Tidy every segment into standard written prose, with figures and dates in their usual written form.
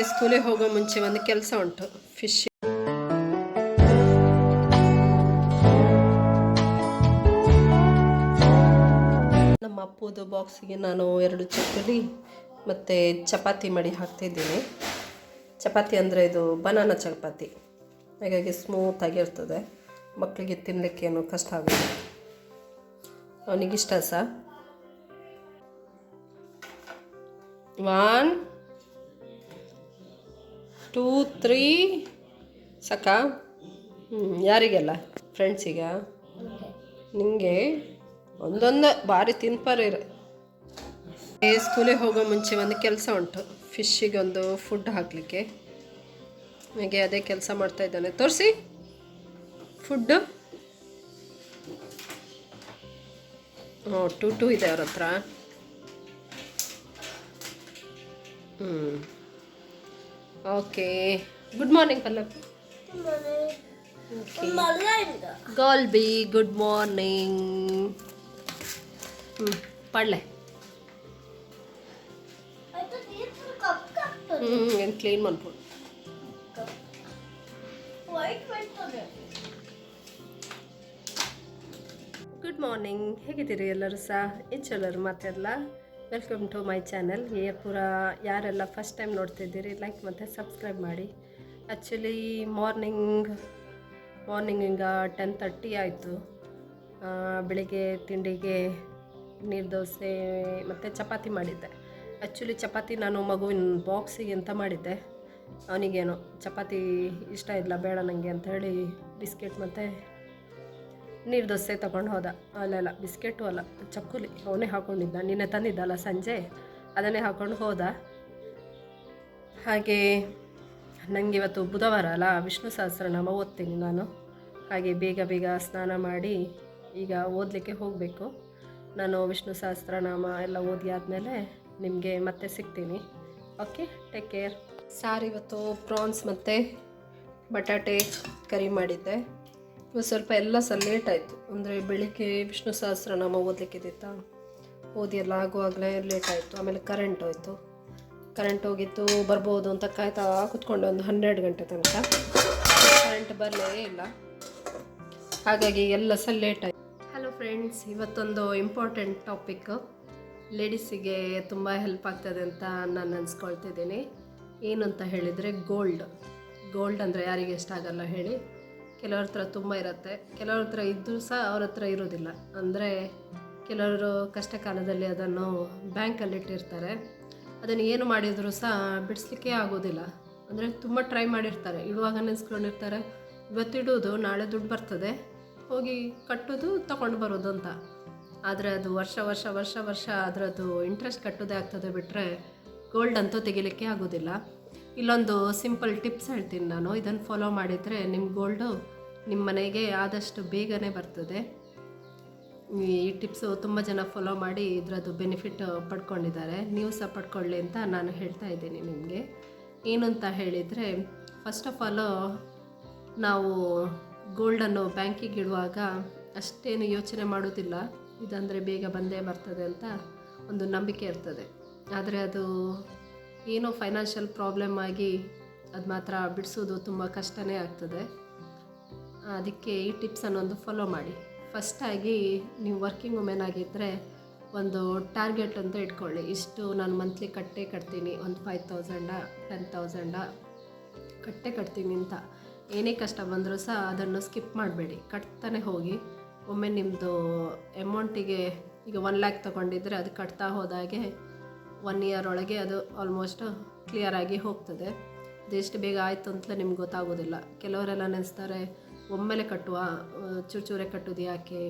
ಸ್ಕೂಲಿಗೆ ಹೋಗೋ ಮುಂಚೆ ಒಂದು ಕೆಲಸ ಉಂಟು. ಫಿಶ್ ನಮ್ಮ ಅಪ್ಪುದು ಬಾಕ್ಸಿಗೆ ನಾನು 2 ಚಕ್ಕಲಿ ಮತ್ತು ಚಪಾತಿ ಮಾಡಿ ಹಾಕ್ತಿದ್ದೀನಿ. ಚಪಾತಿ ಅಂದರೆ ಇದು ಬನಾನಾ ಚಪಾತಿ, ಹಾಗಾಗಿ ಸ್ಮೂತಾಗಿರ್ತದೆ. ಮಕ್ಕಳಿಗೆ ತಿನ್ನಲಿಕ್ಕೆ ಏನು ಕಷ್ಟ ಆಗುತ್ತೆ. ಅವನಿಗಿಷ್ಟ ಸಹ. 1 2 3 ಸಾಕಾ? ಯಾರಿಗೆಲ್ಲ? ಫ್ರೆಂಡ್ಸಿಗ? ನಿಮಗೆ ಒಂದೊಂದು ಭಾರಿ ತಿನ್ಪಾರ. ಸ್ಕೂಲಿಗೆ ಹೋಗೋ ಮುಂಚೆ ಒಂದು ಕೆಲಸ ಉಂಟು. ಫಿಶ್ಶಿಗೆ ಒಂದು ಫುಡ್ ಹಾಕಲಿಕ್ಕೆ, ಹಾಗೆ ಅದೇ ಕೆಲಸ ಮಾಡ್ತಾ ಇದ್ದಾನೆ. ತೋರಿಸಿ ಫುಡ್ಡು. 2 ಇದೆ ಅವ್ರ ಹತ್ರ. Okay, good morning Pallav. ಗಾಲ್ಬಿ ಗುಡ್ ಮಾರ್ನಿಂಗ್. ಪಡ್ಲೆ ಏನು ಕ್ಲೀನ್ ಮಾಡ್ಬೋದು. ಗುಡ್ ಮಾರ್ನಿಂಗ್, ಹೇಗಿದ್ದೀರಿ ಎಲ್ಲರೂ ಸಹ? ಹೆಚ್ಚೆಲ್ಲರೂ ಮಾತಾಡಲ್ಲ. Welcome to my channel. ಯಾರೆಲ್ಲ ಫಸ್ಟ್ ಟೈಮ್ ನೋಡ್ತಿದ್ದೀರಿ ಲೈಕ್ ಮತ್ತು ಸಬ್ಸ್ಕ್ರೈಬ್ ಮಾಡಿ. ಆ್ಯಕ್ಚುಲಿ ಮಾರ್ನಿಂಗ್ ಈಗ 10:30 ಆಯಿತು. ಬೆಳಿಗ್ಗೆ ತಿಂಡಿಗೆ ನೀರು ದೋಸೆ ಮತ್ತು ಚಪಾತಿ ಮಾಡಿದ್ದೆ. ಆ್ಯಕ್ಚುಲಿ ಚಪಾತಿ ನಾನು ಮಗುವಿನ ಬಾಕ್ಸಿಗೆ ಅಂತ ಮಾಡಿದ್ದೆ. ಅವನಿಗೇನು ಚಪಾತಿ ಇಷ್ಟ ಇಲ್ಲ, ಬೇಡ ನನಗೆ ಅಂತ ಹೇಳಿ ಬಿಸ್ಕೆಟ್ ಮತ್ತು ನೀರು ದೋಸೆ ತೊಗೊಂಡು ಹೋದ. ಅಲ್ಲೆಲ್ಲ ಬಿಸ್ಕೆಟು ಅಲ್ಲ, ಚಕ್ಕುಲಿ ಅವನೇ ಹಾಕ್ಕೊಂಡಿದ್ದ. ನಿನ್ನೆ ತಂದಿದ್ದಲ್ಲ ಸಂಜೆ, ಅದನ್ನೇ ಹಾಕ್ಕೊಂಡು ಹೋದ. ಹಾಗೆ ನನಗೆ ಇವತ್ತು ಬುಧವಾರ ಅಲ್ಲ, ವಿಷ್ಣು ಸಹಸ್ರನಾಮ ಓದ್ತೀನಿ ನಾನು. ಹಾಗೆ ಬೇಗ ಸ್ನಾನ ಮಾಡಿ ಈಗ ಓದಲಿಕ್ಕೆ ಹೋಗಬೇಕು. ನಾನು ವಿಷ್ಣು ಸಹಸ್ರನಾಮ ಎಲ್ಲ ಓದಿ ಆದಮೇಲೆ ನಿಮಗೆ ಮತ್ತೆ ಸಿಗ್ತೀನಿ. Okay, take care. ಸಾರು ಇವತ್ತು ಪ್ರಾನ್ಸ್ ಮತ್ತು ಬಟಾಟೆ ಕರಿ ಮಾಡಿದ್ದೆ. ಸ್ವಲ್ಪ ಎಲ್ಲ ಸಹ ಲೇಟ್ ಆಯಿತು. ಅಂದರೆ ಬೆಳಿಗ್ಗೆ ವಿಷ್ಣು ಸಹಸ್ರನಾಮ ಓದಲಿಕ್ಕಿದ್ದಿತ್ತಾ, ಓದಿ ಎಲ್ಲ ಆಗುವಾಗಲೇ ಲೇಟ್ ಆಯಿತು. ಆಮೇಲೆ ಕರೆಂಟ್ ಹೋಗಿತ್ತು. ಬರ್ಬೋದು ಅಂತ ಕಾಯ್ತಾ ಕೂತ್ಕೊಂಡೆ ಒಂದು 12 ಗಂಟೆ ತನಕ. ಕರೆಂಟ್ ಬರಲೇ ಇಲ್ಲ, ಹಾಗಾಗಿ ಎಲ್ಲ ಸಹ ಲೇಟ್ ಆಯಿತು. ಹಲೋ ಫ್ರೆಂಡ್ಸ್, ಇವತ್ತೊಂದು ಇಂಪಾರ್ಟೆಂಟ್ ಟಾಪಿಕ್. ಲೇಡೀಸಿಗೆ ತುಂಬ ಹೆಲ್ಪ್ ಆಗ್ತದೆ ಅಂತ ನಾನು ಅನ್ಸ್ಕೊಳ್ತಿದ್ದೀನಿ. ಏನು ಅಂತ ಹೇಳಿದರೆ ಗೋಲ್ಡ್ ಅಂದರೆ ಯಾರಿಗೆ ಇಷ್ಟ ಆಗಲ್ಲ ಹೇಳಿ? ಕೆಲವ್ರ ಹತ್ರ ತುಂಬ ಇರುತ್ತೆ, ಕೆಲವ್ರ ಹತ್ರ ಇದ್ದರೂ ಸಹ ಅವ್ರ ಹತ್ರ ಇರೋದಿಲ್ಲ. ಅಂದರೆ ಕೆಲವರು ಕಷ್ಟ ಕಾಲದಲ್ಲಿ ಅದನ್ನು ಬ್ಯಾಂಕಲ್ಲಿ ಇಟ್ಟಿರ್ತಾರೆ. ಅದನ್ನು ಏನು ಮಾಡಿದರೂ ಸಹ ಬಿಡಿಸ್ಲಿಕ್ಕೆ ಆಗೋದಿಲ್ಲ. ಅಂದರೆ ತುಂಬ ಟ್ರೈ ಮಾಡಿರ್ತಾರೆ, ಇಡುವಾಗ ನೆನೆಸ್ಕೊಂಡಿರ್ತಾರೆ ಇವತ್ತು ಇಡೋದು ನಾಳೆ ದುಡ್ಡು ಬರ್ತದೆ, ಹೋಗಿ ಕಟ್ಟೋದು ತಗೊಂಡು ಬರೋದು ಅಂತ. ಆದರೆ ಅದು ವರ್ಷ ಅದರದ್ದು ಇಂಟ್ರೆಸ್ಟ್ ಕಟ್ಟೋದೇ ಆಗ್ತದೆ ಬಿಟ್ಟರೆ ಗೋಲ್ಡ್ ಅಂತೂ ತೆಗಿಲಿಕ್ಕೆ ಆಗೋದಿಲ್ಲ. ಇಲ್ಲೊಂದು ಸಿಂಪಲ್ ಟಿಪ್ಸ್ ಹೇಳ್ತೀನಿ ನಾನು. ಇದನ್ನು ಫಾಲೋ ಮಾಡಿದರೆ ನಿಮ್ಮ ಗೋಲ್ಡು ನಿಮ್ಮ ಮನೆಗೆ ಆದಷ್ಟು ಬೇಗನೆ ಬರ್ತದೆ. ಈ ಟಿಪ್ಸು ತುಂಬ ಜನ ಫಾಲೋ ಮಾಡಿ ಇದರದ್ದು ಬೆನಿಫಿಟ್ ಪಡ್ಕೊಂಡಿದ್ದಾರೆ. ನೀವು ಸಹ ಪಡ್ಕೊಳ್ಳಿ ಅಂತ ನಾನು ಹೇಳ್ತಾ ಇದ್ದೀನಿ ನಿಮಗೆ. ಏನು ಅಂತ ಹೇಳಿದರೆ, ಫಸ್ಟ್ ಆಫ್ ಆಲು ನಾವು ಗೋಲ್ಡನ್ನು ಬ್ಯಾಂಕಿಗೆ ಇಡುವಾಗ ಅಷ್ಟೇನು ಯೋಚನೆ ಮಾಡೋದಿಲ್ಲ. ಇದಂದರೆ ಬೇಗ ಬಂದೇ ಬರ್ತದೆ ಅಂತ ಒಂದು ನಂಬಿಕೆ ಇರ್ತದೆ. ಆದರೆ ಅದು ಏನೋ ಫೈನಾನ್ಷಿಯಲ್ ಪ್ರಾಬ್ಲಮ್ ಆಗಿ ಅದು ಮಾತ್ರ ಬಿಡಿಸೋದು ತುಂಬ ಕಷ್ಟನೇ ಆಗ್ತದೆ. ಅದಕ್ಕೆ ಈ ಟಿಪ್ಸನ್ನು ಒಂದು ಫಾಲೋ ಮಾಡಿ. ಫಸ್ಟಾಗಿ ನೀವು ವರ್ಕಿಂಗ್ ವುಮೆನ್ ಆಗಿದ್ದರೆ ಒಂದು ಟಾರ್ಗೆಟ್ ಅಂತ ಇಟ್ಕೊಳ್ಳಿ. ಇಷ್ಟು ನಾನು ಮಂತ್ಲಿ ಕಟ್ತೀನಿ, ಒಂದು 5,000 10,000 ಕಟ್ತೀನಿ ಅಂತ. ಏನೇ ಕಷ್ಟ ಬಂದರೂ ಸಹ ಅದನ್ನು ಸ್ಕಿಪ್ ಮಾಡಬೇಡಿ, ಕಟ್ತಾನೆ ಹೋಗಿ. ಒಮ್ಮೆ ನಿಮ್ಮದು ಅಮೌಂಟಿಗೆ ಈಗ 1 lakh ತೊಗೊಂಡಿದ್ರೆ ಅದು ಕಟ್ತಾ ಹೋದಾಗೆ 1 year ಒಳಗೆ ಅದು ಆಲ್ಮೋಸ್ಟ್ ಕ್ಲಿಯರಾಗಿ ಹೋಗ್ತದೆ. ಅದೆಷ್ಟು ಬೇಗ ಆಯಿತು ಅಂತಲೇ ನಿಮ್ಗೆ ಗೊತ್ತಾಗೋದಿಲ್ಲ. ಕೆಲವರೆಲ್ಲ ನೆನೆಸ್ತಾರೆ ಒಮ್ಮೆಲೆ ಕಟ್ಟುವ, ಚೂರೇ ಕಟ್ಟೋದು ಯಾಕೆ,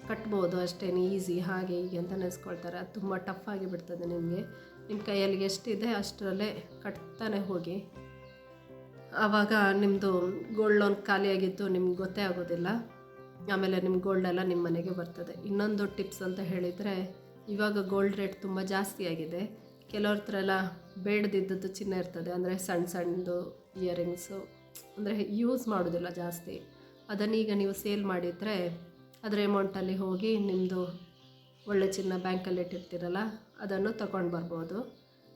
ಕಟ್ಬೋದು ಅಷ್ಟೇನು ಈಸಿ ಹಾಗೆ ಹೀಗೆ ಅಂತ ನೆನೆಸ್ಕೊಳ್ತಾರೆ. ಅದು ತುಂಬ ಟಫ್ ಆಗಿಬಿಡ್ತದೆ ನಿಮಗೆ. ನಿಮ್ಮ ಕೈಯಲ್ಲಿ ಎಷ್ಟಿದೆ ಅಷ್ಟರಲ್ಲೇ ಕಟ್ತಾನೆ ಹೋಗಿ. ಆವಾಗ ನಿಮ್ಮದು ಗೋಲ್ಡ್ ಲೋನ್ ಖಾಲಿಯಾಗಿದ್ದು ನಿಮ್ಗೆ ಗೊತ್ತೇ ಆಗೋದಿಲ್ಲ. ಆಮೇಲೆ ನಿಮ್ಮ ಗೋಲ್ಡೆಲ್ಲ ನಿಮ್ಮ ಮನೆಗೆ ಬರ್ತದೆ. ಇನ್ನೊಂದು ಟಿಪ್ಸ್ ಅಂತ ಹೇಳಿದರೆ, ಇವಾಗ ಗೋಲ್ಡ್ ರೇಟ್ ತುಂಬ ಜಾಸ್ತಿ ಆಗಿದೆ. ಕೆಲವ್ರ ಹತ್ರ ಎಲ್ಲ ಬೇಡದಿದ್ದದ್ದು ಚಿನ್ನ ಇರ್ತದೆ. ಅಂದರೆ ಸಣ್ಣದು ಇಯರಿಂಗ್ಸು, ಅಂದರೆ ಯೂಸ್ ಮಾಡೋದಿಲ್ಲ ಜಾಸ್ತಿ. ಅದನ್ನೀಗ ನೀವು ಸೇಲ್ ಮಾಡಿದರೆ ಅದರ ಅಮೌಂಟಲ್ಲಿ ಹೋಗಿ ನಿಮ್ಮದು ಒಳ್ಳೆ ಚಿನ್ನ ಬ್ಯಾಂಕಲ್ಲಿ ಇಟ್ಟಿರ್ತೀರಲ್ಲ ಅದನ್ನು ತಗೊಂಡು ಬರ್ಬೋದು.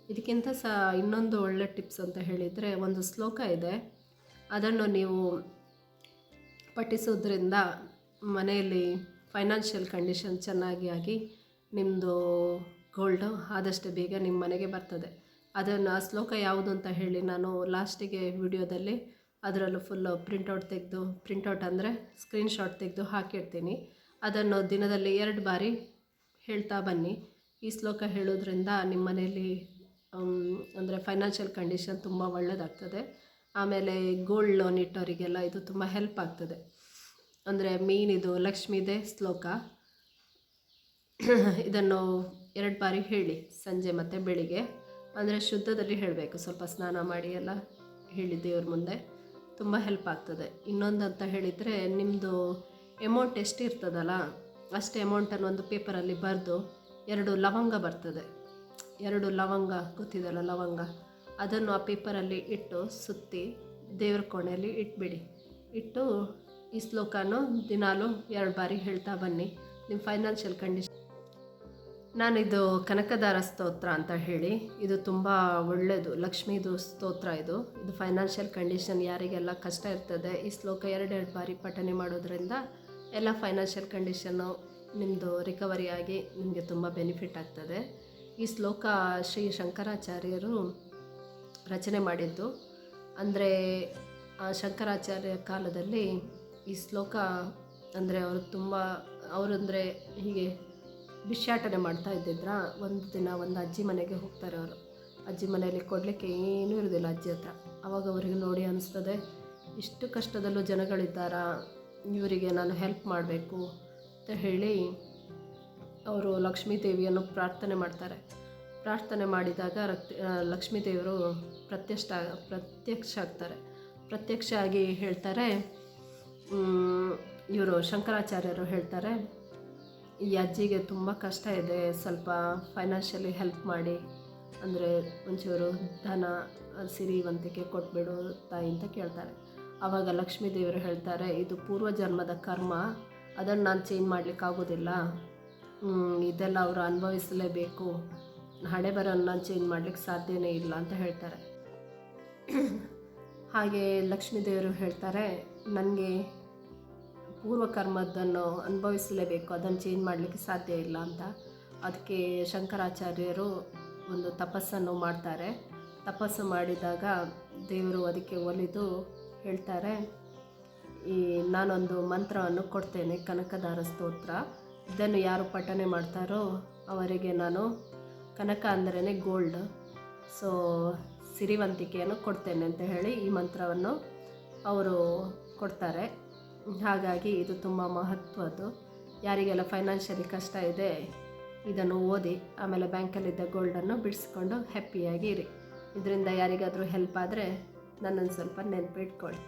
ಇದಕ್ಕಿಂತ ಇನ್ನೊಂದು ಒಳ್ಳೆ ಟಿಪ್ಸ್ ಅಂತ ಹೇಳಿದರೆ, ಒಂದು ಶ್ಲೋಕ ಇದೆ, ಅದನ್ನು ನೀವು ಪಠಿಸೋದ್ರಿಂದ ಮನೆಯಲ್ಲಿ ಫೈನಾನ್ಷಿಯಲ್ ಕಂಡೀಷನ್ ಚೆನ್ನಾಗಿ ಆಗಿ ನಿಮ್ಮದು ಗೋಲ್ಡು ಆದಷ್ಟು ಬೇಗ ನಿಮ್ಮ ಮನೆಗೆ ಬರ್ತದೆ. ಅದನ್ನು ಆ ಶ್ಲೋಕ ಯಾವುದು ಅಂತ ಹೇಳಿ ನಾನು ಲಾಸ್ಟಿಗೆ ವಿಡಿಯೋದಲ್ಲಿ ಅದರಲ್ಲೂ ಫುಲ್ಲು ಪ್ರಿಂಟೌಟ್ ಅಂದರೆ ಸ್ಕ್ರೀನ್ಶಾಟ್ ತೆಗೆದು ಹಾಕಿರ್ತೀನಿ. ಅದನ್ನು ದಿನದಲ್ಲಿ 2 ಬಾರಿ ಹೇಳ್ತಾ ಬನ್ನಿ. ಈ ಶ್ಲೋಕ ಹೇಳೋದ್ರಿಂದ ನಿಮ್ಮ ಮನೆಯಲ್ಲಿ ಅಂದರೆ ಫೈನಾನ್ಷಿಯಲ್ ಕಂಡೀಷನ್ ತುಂಬ ಒಳ್ಳೆಯದಾಗ್ತದೆ. ಆಮೇಲೆ ಗೋಲ್ಡ್ ಲೋನ್ ಇಟ್ಟವರಿಗೆಲ್ಲ ಇದು ತುಂಬ ಹೆಲ್ಪ್ ಆಗ್ತದೆ. ಅಂದರೆ ಮೇನ್ ಇದು ಲಕ್ಷ್ಮೀದೇ ಶ್ಲೋಕ. ಇದನ್ನು 2 ಬಾರಿ ಹೇಳಿ, ಸಂಜೆ ಮತ್ತು ಬೆಳಿಗ್ಗೆ. ಅಂದರೆ ಶುದ್ಧದಲ್ಲಿ ಹೇಳಬೇಕು, ಸ್ವಲ್ಪ ಸ್ನಾನ ಮಾಡಿ ಎಲ್ಲ ಹೇಳಿ ದೇವ್ರ ಮುಂದೆ, ತುಂಬ ಹೆಲ್ಪ್ ಆಗ್ತದೆ. ಇನ್ನೊಂದು ಅಂತ ಹೇಳಿದರೆ, ನಿಮ್ಮದು ಅಮೌಂಟ್ ಎಷ್ಟು ಇರ್ತದಲ್ಲ ಅಷ್ಟೇ ಅಮೌಂಟನ್ನು ಒಂದು ಪೇಪರಲ್ಲಿ ಬರೆದು 2 ಲವಂಗ ಬರ್ತದೆ, 2 ಲವಂಗ ಗೊತ್ತಿದಲ್ಲ ಲವಂಗ, ಅದನ್ನು ಆ ಪೇಪರಲ್ಲಿ ಇಟ್ಟು ಸುತ್ತಿ ದೇವ್ರ ಕೋಣೆಯಲ್ಲಿ ಇಟ್ಬಿಡಿ. ಇಟ್ಟು ಈ ಶ್ಲೋಕನೂ ದಿನಾಲೂ 2 ಬಾರಿ ಹೇಳ್ತಾ ಬನ್ನಿ. ನಿಮ್ಮ ಫೈನಾನ್ಷಿಯಲ್ ಕಂಡೀಷನ್. ನಾನಿದು ಕನಕದಾರ ಸ್ತೋತ್ರ ಅಂತ ಹೇಳಿ, ಇದು ತುಂಬ ಒಳ್ಳೆಯದು, ಲಕ್ಷ್ಮೀದು ಸ್ತೋತ್ರ. ಇದು ಫೈನಾನ್ಷಿಯಲ್ ಕಂಡೀಷನ್ ಯಾರಿಗೆಲ್ಲ ಕಷ್ಟ ಇರ್ತದೆ, ಈ ಶ್ಲೋಕ 2 ಬಾರಿ ಪಠನೆ ಮಾಡೋದ್ರಿಂದ ಎಲ್ಲ ಫೈನಾನ್ಷಿಯಲ್ ಕಂಡೀಷನ್ನು ನಿಮ್ಮದು ರಿಕವರಿ ಆಗಿ ನಿಮಗೆ ತುಂಬ ಬೆನಿಫಿಟ್ ಆಗ್ತದೆ. ಈ ಶ್ಲೋಕ ಶ್ರೀ ಶಂಕರಾಚಾರ್ಯರು ರಚನೆ ಮಾಡಿದ್ದು. ಅಂದರೆ ಆ ಶಂಕರಾಚಾರ್ಯ ಕಾಲದಲ್ಲಿ ಈ ಶ್ಲೋಕ ಅಂದರೆ ಅವರಂದರೆ ಹೀಗೆ ಭಿಕ್ಷಾಟನೆ ಮಾಡ್ತಾ ಇದ್ದಿದ್ರ. ಒಂದು ದಿನ ಒಂದು ಅಜ್ಜಿ ಮನೆಗೆ ಹೋಗ್ತಾರೆ ಅವರು. ಅಜ್ಜಿ ಮನೆಯಲ್ಲಿ ಕೊಡಲಿಕ್ಕೆ ಏನೂ ಇರೋದಿಲ್ಲ ಅಜ್ಜಿ ಹತ್ರ. ಆವಾಗ ಅವರಿಗೆ ನೋಡಿ ಅನಿಸ್ತದೆ, ಇಷ್ಟು ಕಷ್ಟದಲ್ಲೂ ಜನಗಳಿದ್ದಾರಾ, ಇವರಿಗೆ ನಾನು ಹೆಲ್ಪ್ ಮಾಡಬೇಕು ಅಂತ ಹೇಳಿ ಅವರು ಲಕ್ಷ್ಮೀ ದೇವಿಯನ್ನು ಪ್ರಾರ್ಥನೆ ಮಾಡ್ತಾರೆ. ಪ್ರಾರ್ಥನೆ ಮಾಡಿದಾಗ ಲಕ್ಷ್ಮೀ ದೇವರು ಪ್ರತ್ಯಕ್ಷ ಆಗ್ತಾರೆ. ಪ್ರತ್ಯಕ್ಷ ಆಗಿ ಹೇಳ್ತಾರೆ, ಇವರು ಶಂಕರಾಚಾರ್ಯರು ಹೇಳ್ತಾರೆ, ಈ ಅಜ್ಜಿಗೆ ತುಂಬ ಕಷ್ಟ ಇದೆ, ಸ್ವಲ್ಪ ಫೈನಾನ್ಷಿಯಲಿ ಹೆಲ್ಪ್ ಮಾಡಿ, ಅಂದರೆ ಒಂಚೂರು ಧನ ಸಿರಿವಂತಿಕೆ ಕೊಟ್ಬಿಡು ತಾಯಿ ಅಂತ ಕೇಳ್ತಾರೆ. ಆವಾಗ ಲಕ್ಷ್ಮೀ ದೇವರು ಹೇಳ್ತಾರೆ, ಇದು ಪೂರ್ವಜನ್ಮದ ಕರ್ಮ, ಅದನ್ನು ನಾನು ಚೇಂಜ್ ಮಾಡಲಿಕ್ಕಾಗೋದಿಲ್ಲ, ಇದೆಲ್ಲ ಅವರು ಅನುಭವಿಸಲೇಬೇಕು, ಹಣೆ ಬರೋನ್ನ ನಾನು ಚೇಂಜ್ ಮಾಡಲಿಕ್ಕೆ ಸಾಧ್ಯನೇ ಇಲ್ಲ ಅಂತ ಹೇಳ್ತಾರೆ. ಹಾಗೆ ಲಕ್ಷ್ಮೀ ದೇವರು ಹೇಳ್ತಾರೆ, ನನಗೆ ಪೂರ್ವಕರ್ಮದನ್ನು ಅನುಭವಿಸಲೇಬೇಕು, ಅದನ್ನು ಚೇಂಜ್ ಮಾಡಲಿಕ್ಕೆ ಸಾಧ್ಯ ಇಲ್ಲ ಅಂತ. ಅದಕ್ಕೆ ಶಂಕರಾಚಾರ್ಯರು ಒಂದು ತಪಸ್ಸನ್ನು ಮಾಡ್ತಾರೆ. ತಪಸ್ಸು ಮಾಡಿದಾಗ ದೇವರು ಅದಕ್ಕೆ ಒಲಿದು ಹೇಳ್ತಾರೆ, ನಾನೊಂದು ಮಂತ್ರವನ್ನು ಕೊಡ್ತೇನೆ, ಕನಕದಾರ ಸ್ತೋತ್ರ. ಇದನ್ನು ಯಾರು ಪಠನೆ ಮಾಡ್ತಾರೋ ಅವರಿಗೆ ನಾನು, ಕನಕ ಅಂದ್ರೇ ಗೋಲ್ಡ್, ಸೊ ಸಿರಿವಂತಿಕೆಯನ್ನು ಕೊಡ್ತೇನೆ ಅಂತ ಹೇಳಿ ಈ ಮಂತ್ರವನ್ನು ಅವರು ಕೊಡ್ತಾರೆ. ಹಾಗಾಗಿ ಇದು ತುಂಬ ಮಹತ್ವದ್ದು. ಯಾರಿಗೆಲ್ಲ ಫೈನಾನ್ಷಿಯಲಿ ಕಷ್ಟ ಇದೆ ಇದನ್ನು ಓದಿ, ಆಮೇಲೆ ಬ್ಯಾಂಕಲ್ಲಿದ್ದ ಗೋಲ್ಡನ್ನು ಬಿಡಿಸ್ಕೊಂಡು ಹ್ಯಾಪಿಯಾಗಿ ಇರಿ. ಇದರಿಂದ ಯಾರಿಗಾದರೂ ಹೆಲ್ಪ್ ಆದರೆ ನನ್ನನ್ನು ಸ್ವಲ್ಪ ನೆನಪಿಟ್ಕೊಳ್ಳಿ.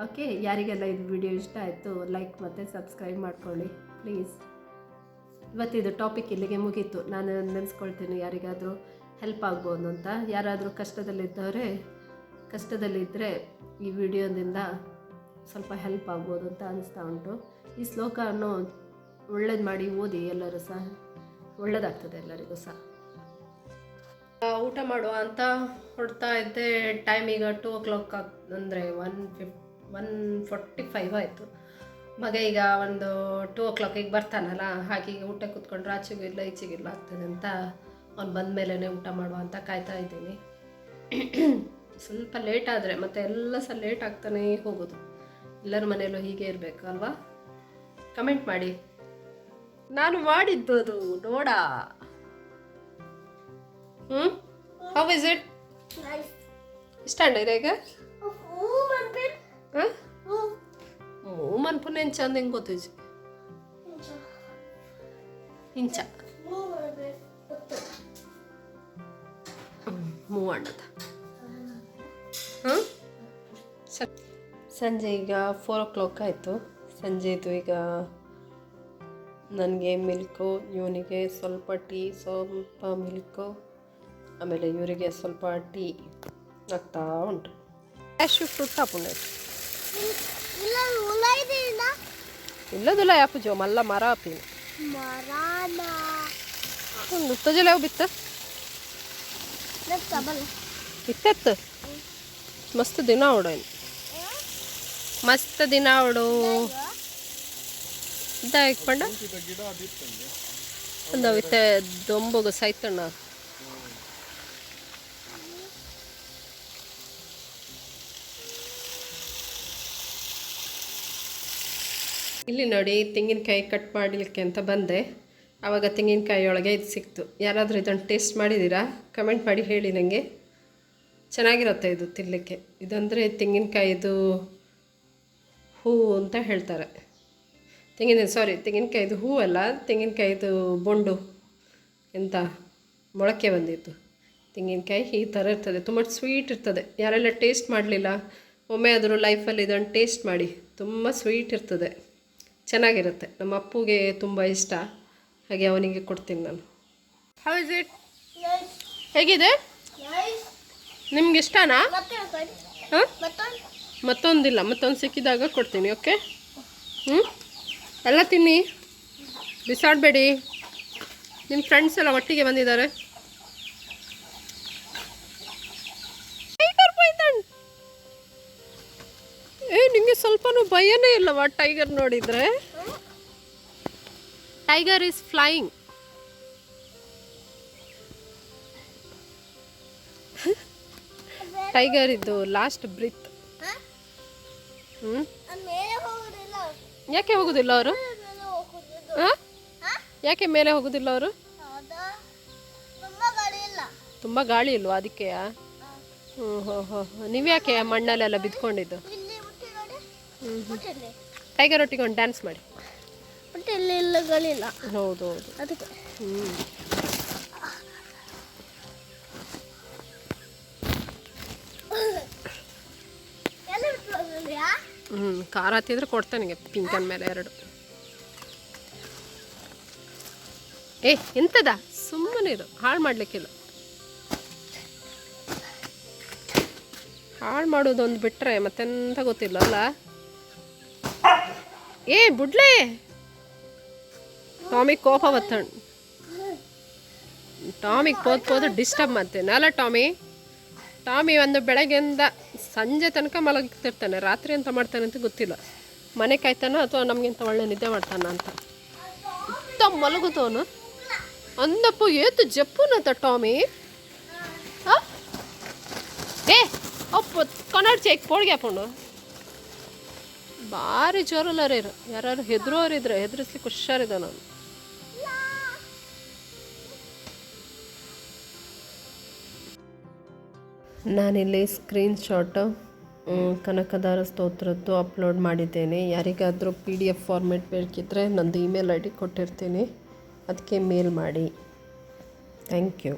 ಓಕೆ, ಯಾರಿಗೆಲ್ಲ ಇದು ವಿಡಿಯೋ ಇಷ್ಟ ಆಯಿತು ಲೈಕ್ ಮತ್ತು ಸಬ್ಸ್ಕ್ರೈಬ್ ಮಾಡ್ಕೊಳ್ಳಿ ಪ್ಲೀಸ್. ಇವತ್ತಿದು ಟಾಪಿಕ್ ಇಲ್ಲಿಗೆ ಮುಗೀತು. ನಾನು ನೆನೆಸ್ಕೊಳ್ತೀನಿ ಯಾರಿಗಾದರೂ ಹೆಲ್ಪ್ ಆಗ್ಬೋದು ಅಂತ. ಯಾರಾದರೂ ಕಷ್ಟದಲ್ಲಿದ್ದರೆ ಈ ವಿಡಿಯೋದಿಂದ ಸ್ವಲ್ಪ ಹೆಲ್ಪ್ ಆಗ್ಬೋದು ಅಂತ ಅನಿಸ್ತಾ ಉಂಟು. ಈ ಶ್ಲೋಕವನ್ನು ಒಳ್ಳೇದು ಮಾಡಿ ಓದಿ, ಎಲ್ಲರೂ ಸಹ ಒಳ್ಳೆಯದಾಗ್ತದೆ ಎಲ್ಲರಿಗೂ ಸಹ. ಊಟ ಮಾಡುವ ಅಂತ ಹೊಡ್ತಾ ಇದ್ದೆ. ಟೈಮ್ ಈಗ 2 o'clock ಅಂದರೆ 1:45 ಆಯಿತು. ಮಗ ಈಗ ಒಂದು 2 o'clock ಬರ್ತಾನಲ್ಲ, ಹಾಗೆ ಈಗ ಊಟ ಕೂತ್ಕೊಂಡ್ರೆ ಆಚೆಗೂ ಇಲ್ಲ ಈಚೆಗಿಲ್ಲ ಆಗ್ತದೆ ಅಂತ ಅವ್ನು ಬಂದ ಮೇಲೇ ಊಟ ಮಾಡುವ ಅಂತ ಕಾಯ್ತಾ ಇದ್ದೀನಿ. ಸ್ವಲ್ಪ ಲೇಟ್ ಆದರೆ ಮತ್ತೆ ಎಲ್ಲ ಸಹ ಲೇಟ್ ಆಗ್ತಾನೇ ಹೋಗೋದು. ಎಲ್ಲರ ಮನೆಯಲ್ಲೂ ಹೀಗೆ ಇರಬೇಕು ಅಲ್ವಾ? ಕಮೆಂಟ್ ಮಾಡಿ. ನಾನು ಮಾಡಿದ್ದು ಅದು ನೋಡ. How is it? ಇಷ್ಟ ಅಂಡಿದೆ ಈಗ ಮನ್ಪು ನೆಂಚ ಅಂದ ಹೆಂಗೆ ಗೊತ್ತಿಜಿ ಇಂಚ ಮೂವಣ್ಣದ. ಸಂಜೆ ಈಗ 4 o'clock ಆಯಿತು. ಸಂಜೆದು ಈಗ ನನಗೆ ಮಿಲ್ಕು, ಇವನಿಗೆ ಸ್ವಲ್ಪ ಟೀ, ಸ್ವಲ್ಪ ಮಿಲ್ಕು, ಆಮೇಲೆ ಇವರಿಗೆ ಸ್ವಲ್ಪ ಟೀ ಆಗ್ತಾ ಉಂಟು. ಕ್ಯಾಶ್ಯೂ ಫ್ರೂಟ್ ತಾಪುಂಡೆ ಇಲ್ಲದಿಲ್ಲ ಯಾಪುಜೋ ಮಲ್ಲ ಮರ ಆಪಿನ ಒಂದು ತಜಲೆ ಬಿತ್ತ ಇತ್ತು ಮಸ್ತ್ ದಿನ ಅವಡು ಮಸ್ತ್ ದಿನ ಅವಡು ಇದಾಯ್ಕೊಂಡ ಒಂದು ಇತ್ತೆ ದೊಂಬಗ ಸೈತಣ್ಣ ಇಲ್ಲಿ ನೋಡಿ ತೆಂಗಿನಕಾಯಿ ಕಟ್ ಮಾಡಲಿಕ್ಕೆ ಅಂತ ಬಂದೆ. ಆವಾಗ ತೆಂಗಿನಕಾಯಿ ಒಳಗೆ ಇದು ಸಿಕ್ತು. ಯಾರಾದರೂ ಇದನ್ನು ಟೇಸ್ಟ್ ಮಾಡಿದ್ದೀರಾ? ಕಮೆಂಟ್ ಮಾಡಿ ಹೇಳಿ ನನಗೆ. ಚೆನ್ನಾಗಿರುತ್ತೆ ಇದು ತಿನ್ನಲಿಕ್ಕೆ. ಇದಂದರೆ ತೆಂಗಿನಕಾಯಿದು ಹೂವು ಅಂತ ಹೇಳ್ತಾರೆ. ತೆಂಗಿನಕಾಯಿದು ಹೂವು ಅಲ್ಲ, ತೆಂಗಿನಕಾಯಿದು ಬೊಂಡು ಎಂತ ಮೊಳಕೆ ಬಂದಿತ್ತು. ತೆಂಗಿನಕಾಯಿ ಈ ಥರ ಇರ್ತದೆ, ತುಂಬ ಸ್ವೀಟ್ ಇರ್ತದೆ. ಯಾರೆಲ್ಲ ಟೇಸ್ಟ್ ಮಾಡಲಿಲ್ಲ ಒಮ್ಮೆ ಆದರೂ ಲೈಫಲ್ಲಿ ಇದನ್ನು ಟೇಸ್ಟ್ ಮಾಡಿ. ತುಂಬ ಸ್ವೀಟ್ ಇರ್ತದೆ, ಚೆನ್ನಾಗಿರುತ್ತೆ. ನಮ್ಮ ಅಪ್ಪುಗೆ ತುಂಬ ಇಷ್ಟ, ಹಾಗೆ ಅವನಿಗೆ ಕೊಡ್ತೀನಿ ನಾನು. How is it? ಹೇಗಿದೆ? ನಿಮ್ಗೆ ಇಷ್ಟನಾ? ಹಾಂ, ಮತ್ತೊಂದಿಲ್ಲ, ಮತ್ತೊಂದು ಸಿಕ್ಕಿದಾಗ ಕೊಡ್ತೀನಿ. ಓಕೆ, ಎಲ್ಲ ತಿನ್ನಿ, ಬಿಸಾಡಬೇಡಿ. ನಿಮ್ಮ ಫ್ರೆಂಡ್ಸ್ ಎಲ್ಲ ಒಟ್ಟಿಗೆ ಬಂದಿದ್ದಾರೆ. ನಿಮಗೆ ಸ್ವಲ್ಪನೂ ಭಯನೇ ಇಲ್ಲವಾ ಟೈಗರ್ ನೋಡಿದರೆ? Tiger is flying. ಟೈಗರ್ ಇದು ಲಾಸ್ಟ್ ಬ್ರೀತ್. ಯಾಕೆ ಹೋಗುದಿಲ್ಲ ಅವರು? ಯಾಕೆ ಮೇಲೆ ಹೋಗುದಿಲ್ಲ ಅವರು? ತುಂಬ ಗಾಳಿ ಇಲ್ವಾ ಅದಕ್ಕೆಯಾ? ನೀವು ಯಾಕೆ ಮಣ್ಣಲ್ಲೆಲ್ಲ ಬಿದ್ಕೊಂಡಿದ್ದು? ಟೈಗರ್ ಒಟ್ಟಿಗೆ ಒಂದು ಡ್ಯಾನ್ಸ್ ಮಾಡಿ. ಹೌದು ಹೌದು, ಅದಕ್ಕೆ ಖಾರ ಹತ್ತಿದ್ರೆ ಕೊಡ್ತಾನಿಗೆ ಪಿಂಕನ್ ಮೇಲೆ 2. ಎಂತದ ಸುಮ್ಮನೆ ಇರು, ಹಾಳು ಮಾಡ್ಲಿಕ್ಕಿಲ್ಲ. ಹಾಳು ಮಾಡೋದೊಂದು ಬಿಟ್ಟರೆ ಮತ್ತೆಂತ ಗೊತ್ತಿಲ್ಲ ಅಲ್ಲ. ಬುಡ್ಲೆ ಟಾಮಿಗೆ ಕೋಪ ಬತ್ತಣ್ಣ. ಟಾಮಿಗೆ ಪೋದು ಡಿಸ್ಟರ್ಬ್ ಮಾಡ್ತೇನೆ ಅಲ್ಲ ಟಾಮಿ ಒಂದು ಬೆಳಗ್ಗೆಯಿಂದ ಸಂಜೆ ತನಕ ಮಲಗ್ತಿರ್ತಾನೆ. ರಾತ್ರಿ ಅಂತ ಮಾಡ್ತಾನೆ ಅಂತ ಗೊತ್ತಿಲ್ಲ. ಮನೆ ಕಾಯ್ತಾನ ಅಥವಾ ನಮಗಿಂತ ಒಳ್ಳೆ ನಿದ್ದೆ ಮಾಡ್ತಾನ ಅಂತ ಮಲಗುತ್ತವನು. ಅಂದಪ್ಪು ಏತು ಜಪ್ಪುನಂತ ಟಾಮಿ. ಅಪ್ಪು ಕನ್ನಡ ಚೇಕ್ ಪೋಡ್ಗೆ ಹಾಕೊಂಡು ಭಾರಿ ಜೋರಲ್ಲರೇರು. ಯಾರು ಹೆದರೋರಿದ್ರೆ ಹೆದರಿಸ್ಲಿಕ್ಕೆ ಹುಷಾರಿದ್ದ ನಾನು. ನಾನಿಲ್ಲಿ ಸ್ಕ್ರೀನ್ಶಾಟ್ ಕನಕದಾರ ಸ್ತೋತ್ರದ್ದು ಅಪ್ಲೋಡ್ ಮಾಡಿದ್ದೇನೆ. ಯಾರಿಗಾದರೂ PDF ಫಾರ್ಮೇಟ್ ಬೇಕಿದ್ದರೆ ನಂದು ಇಮೇಲ್ ID ಕೊಟ್ಟಿರ್ತೀನಿ, ಅದಕ್ಕೆ ಮೇಲ್ ಮಾಡಿ. Thank you.